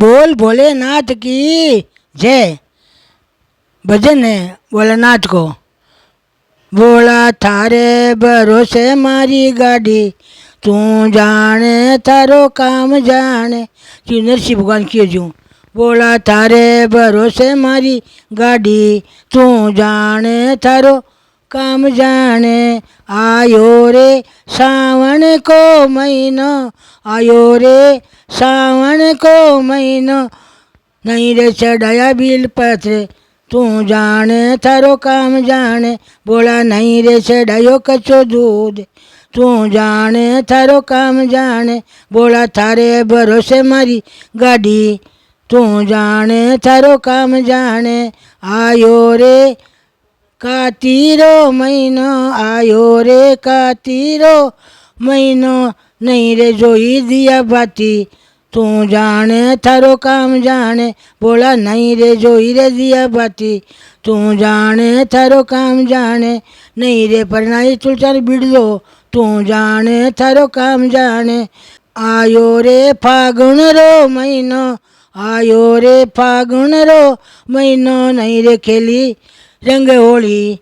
बोल भोलेनाथ की जय। भजन है भोलेनाथ को। बोला थारे भरोसे मारी गाड़ी, तू जाने थारो काम जाने। श्री नरसिंह भगवान की जू। बोला थारे भरोसे मारी गाड़ी, तू जाने थारो काम जाने। आयो रे सावन को महीनो, आयो रे सावन को महीनो, नहीं रे चढ़ाया बिल पत्र, तू जाने थारो काम जाने। बोला नहीं रे चढ़ायो कच्चो दूध, तू जाने थारो काम जाने। बोला थारे भरोसे मारी गाड़ी, तू जाने थारो काम जाने। आयो रे कातीरो महीनो, आयो रे कातीरो महीनो, नहीं रे जोई दिया बाती, तू जाने थारो काम जाने। बोला नहीं रे जोई रे दिया बाती, तू जाने थारो काम जाने। नहीं रे परनाई तुलचार बिड़लो, तू जाने थारो काम जाने। आयो रे फागुन रो महीनो, आयो रे फागुन रो महीनो, नहीं रे खेली रंग होली,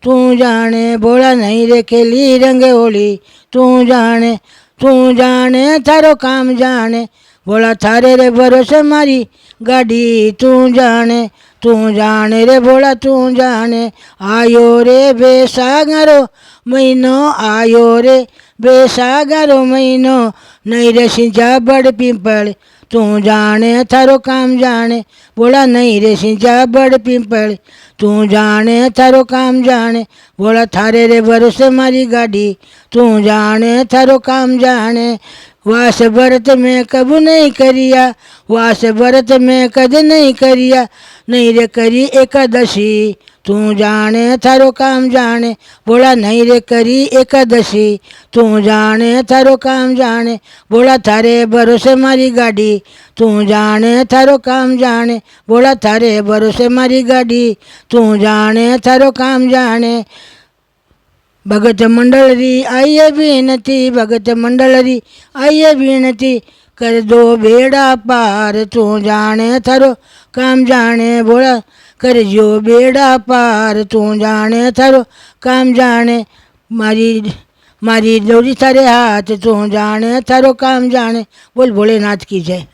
तू जाने। बोला नहीं रे खेली रंग होली, तू जाने, तू जाने थारो काम जाने। बोला थारे रे भरोसे मारी गाड़ी, तू जाने, तू जाने रे। बोला तू जाने। आयो रे बेसागरो महीनो, आयो रे बेसागरो महीनो, नहीं रे सिंचा बड़ पिंपल, तू जाने थारो काम जाने। बोला नहीं रे सिंचा बड़ पिंपल, तू जाने थारो काम जाने। बोला थारे रे भरोसे मारी गाड़ी, तू जाने थारो काम जाने। वास भरत में कब नहीं करिया, वास भरत में कद नहीं करिया, नहीं रे करी एकादशी, तू जाने थारो काम जाने। बोला नहीं रे करी एकादशी, तू जाने थारो काम जाने। बोला थारे भरोसे मारी गाड़ी, तू जाने थारो काम जाने। बोला थारे भरोसे मारी गाड़ी, तू जाने थारो काम जाने। भगत मंडल री आइए विनती, भगत मंडल री आइए विनती, कर दो बेड़ा पार, तू जाने थारो काम जाने। बोला कर जो बेड़ा पार, तू जाने थारो काम जाने। मारी मारी डोरी थारे हाथ, तू जाने थारो काम जाने। बोल भोलेनाथ की जय।